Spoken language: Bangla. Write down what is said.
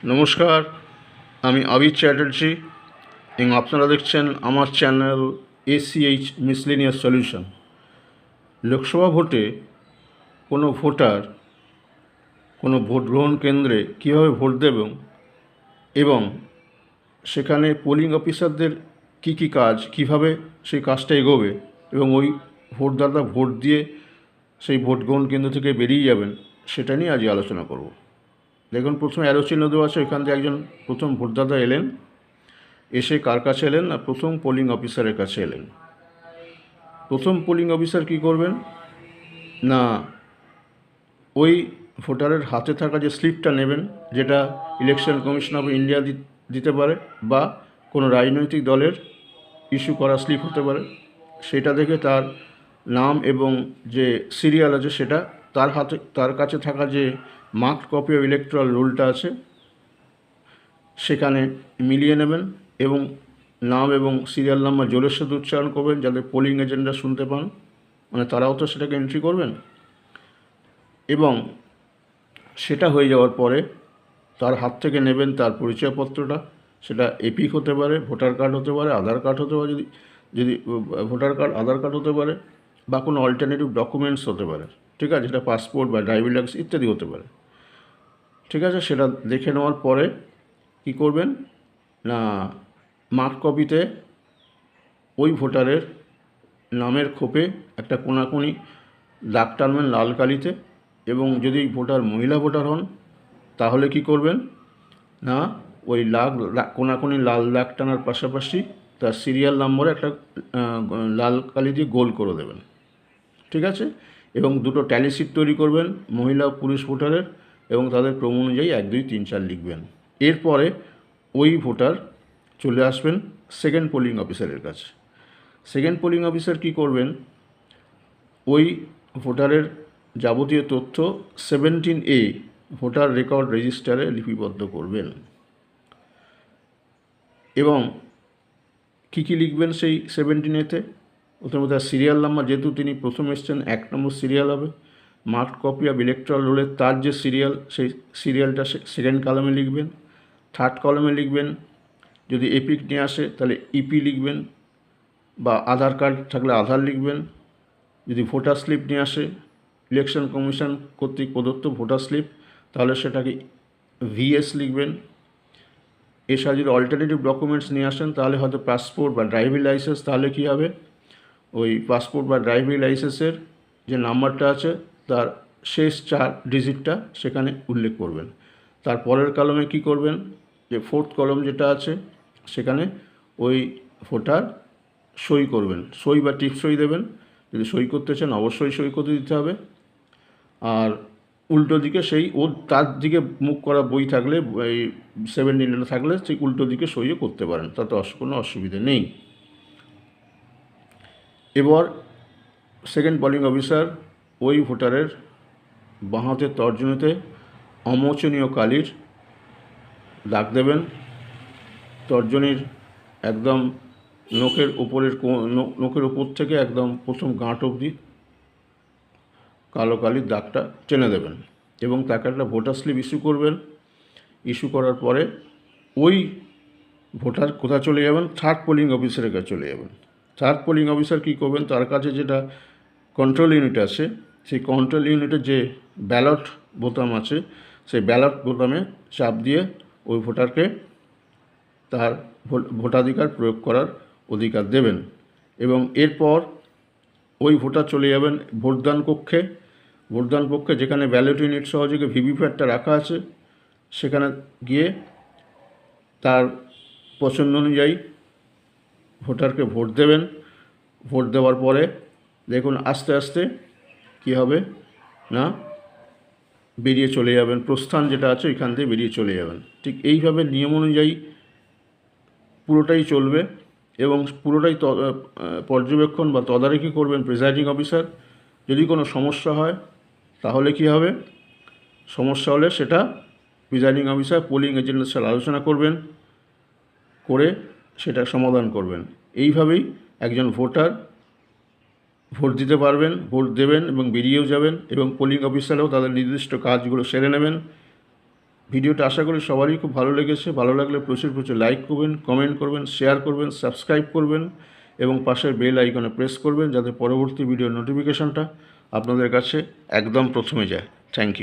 নমস্কার, আমি আবির চ্যাটার্জি এবং আপনারা দেখছেন আমার channel ACH miscellaneous solution. Lok Sabha ভোটে কোনো ভোটার কোনো ভোট গ্রহণ কেন্দ্রে কীভাবে ভোট দেবেন এবং সেখানে পোলিং অফিসারদের কী কাজ, কীভাবে সেই কাজটা এগোবে এবং ওই ভোটদাতা ভোট দিয়ে সেই ভোট গ্রহণ কেন্দ্র থেকে বেরিয়ে যাবেন, সেটা নিয়ে আজ আলোচনা করব। দেখুন, প্রথমে অ্যারো চিহ্ন দেওয়া আছে, ওইখান থেকে একজন প্রথম ভোটদাতা এলেন। এসে কার কাছে এলেন? না, প্রথম পোলিং অফিসারের কাছে এলেন। প্রথম পোলিং অফিসার কী করবেন না, ওই ভোটারের হাতে থাকা যে স্লিপটা নেবেন, যেটা ইলেকশন কমিশন অফ ইন্ডিয়া দিতে পারে বা কোনো রাজনৈতিক দলের ইস্যু করা স্লিপ হতে পারে, সেটা দেখে তার নাম এবং যে সিরিয়াল আছে সেটা তার কাছে থাকা যে মার্কড কপি অফ ইলেকট্রাল রোলটা আছে সেখানে মিলিয়ে নেবেন এবং নাম এবং সিরিয়াল নাম্বার জোরের সাথে উচ্চারণ করবেন, যাতে পোলিং এজেন্টরা শুনতে পান, মানে তারাও তো সেটাকে এন্ট্রি করবেন। এবং সেটা হয়ে যাওয়ার পরে তার হাত থেকে নেবেন তার পরিচয়পত্রটা। সেটা এপিক হতে পারে, ভোটার কার্ড হতে পারে, আধার কার্ড হতে পারে, যদি যদি ভোটার কার্ড আধার কার্ড হতে পারে, বা কোনো অল্টারনেটিভ ডকুমেন্টস হতে পারে, ঠিক আছে, যেটা পাসপোর্ট বা ড্রাইভিং লাইসেন্স ইত্যাদি হতে পারে, ঠিক আছে। সেটা দেখে নেওয়ার পরে কী করবেন না, মার্ক কপিতে ওই ভোটারের নামের খোপে একটা কোনাকুনি দাগ টানবেন লাল কালিতে। এবং যদি ভোটার মহিলা ভোটার হন তাহলে কি করবেন না, ওই কোনাকুনি লাল দাগ টানার পাশাপাশি তার সিরিয়াল নম্বরে একটা লাল কালি দিয়ে গোল করে দেবেন, ঠিক আছে। এবং দুটো ট্যালি শিট তৈরি করবেন মহিলা ও পুরুষ ভোটারের, এবং তাদের ক্রম অনুযায়ী 1 2 3 4 লিখবেন। এরপরে ওই ভোটার চলে আসবেন সেকেন্ড পোলিং অফিসারের কাছে। সেকেন্ড পোলিং অফিসার কী করবেন, ওই ভোটারের যাবতীয় তথ্য 17A ভোটার রেকর্ড রেজিস্টারে লিপিবদ্ধ করবেন। এবং কী লিখবেন সেই 17A-তে? প্রথমে তার সিরিয়াল নাম্বার, যেহেতু তিনি প্রথম এসছেন 1 নম্বর সিরিয়াল হবে। মার্কড কপি অফ ইলেকট্রাল রোলের তার যে সিরিয়াল, সেই সিরিয়ালটা সেকেন্ড কলামে লিখবেন। থার্ড কলামে লিখবেন, যদি এপিক নিয়ে আসে তাহলে ইপি লিখবেন, বা আধার কার্ড থাকলে আধার লিখবেন। যদি ভোটার স্লিপ নিয়ে আসে, ইলেকশন কমিশন কর্তৃক প্রদত্ত ভোটার স্লিপ, তাহলে সেটাকে ভিএস লিখবেন। এছাড়া যদি অল্টারনেটিভ ডকুমেন্টস নিয়ে আসেন তাহলে হয়তো পাসপোর্ট বা ড্রাইভিং লাইসেন্স, তাহলে কী হবে, ওই পাসপোর্ট বা ড্রাইভিং লাইসেন্সের যে নাম্বারটা আছে তার শেষ 4 ডিজিটটা সেখানে উল্লেখ করবেন। তার পরের কলমে কী করবেন, যে ফোর্থ কলম যেটা আছে সেখানে ওই ভোটার সই করবেন, সই বা টিপ সই দেবেন। যদি সই করতে চান অবশ্যই সই করতে দিতে হবে। আর উল্টো দিকে সেই তার দিকে মুখ করা বই থাকলে, এই 17 থাকলে সেই উল্টো দিকে সইও করতে পারেন, তাতে কোনো অসুবিধে নেই। এবার সেকেন্ড পোলিং অফিসার ওই ভোটারের বাঁ হাতের তর্জনীতে অমোচনীয় কালির দাগ দেবেন। তর্জনীর একদম নখের উপর থেকে একদম প্রথম গাঁট অবধি কালো কালির দাগটা টেনে দেবেন এবং তাকে একটা ভোটার স্লিপ ইস্যু করবেন। ইস্যু করার পরে ওই ভোটার কোথায় চলে যাবেন, থার্ড পোলিং অফিসারের কাছে চলে যাবেন। থার্ড পোলিং অফিসার কী করবেন, তার কাছে যেটা কন্ট্রোল ইউনিট আছে, সেই কন্ট্রোল ইউনিটের যে ব্যালট বোতাম আছে, সেই ব্যালট বোতামে চাপ দিয়ে ওই ভোটারকে তার ভোটাধিকার প্রয়োগ করার অধিকার দেবেন। এবং এরপর ওই ভোটার চলে যাবেন ভোটদান কক্ষে। ভোটদান কক্ষে যেখানে ব্যালট ইউনিট সহযোগে ভিভিপ্যাটটা রাখা আছে, সেখানে গিয়ে তার পছন্দ অনুযায়ী ভোটারকে ভোট দেবেন। ভোট দেওয়ার পরে দেখুন আস্তে আস্তে কী হবে না, বেরিয়ে চলে যাবেন, প্রস্থান যেটা আছে ওইখান থেকে বেরিয়ে চলে যাবেন। ঠিক এইভাবে নিয়ম অনুযায়ী পুরোটাই চলবে এবং পুরোটাই পর্যবেক্ষণ বা তদারকি করবেন প্রিসাইডিং অফিসার। যদি কোনো সমস্যা হয় তাহলে কী হবে, সমস্যা হলে সেটা প্রিসাইডিং অফিসার পোলিং এজেন্টের সাথে আলোচনা করবেন, করে সেটা সমাধান করবেন। এইভাবেই একজন ভোটার ভোট দিতে পারবেন, ভোট দেবেন এবং বেরিয়েও যাবেন, এবং পোলিং অফিসারও তাদের নির্দিষ্ট কাজগুলো সেরে নেবেন। ভিডিওটা আশা করি সবারই খুব ভালো লেগেছে। ভালো লাগলে প্রচুর প্রচুর লাইক করবেন, কমেন্ট করবেন, শেয়ার করবেন, সাবস্ক্রাইব করবেন এবং পাশের বেল আইকনে প্রেস করবেন যাতে পরবর্তী ভিডিওর নোটিফিকেশনটা আপনাদের কাছে একদম প্রথমে যায়। Thank you.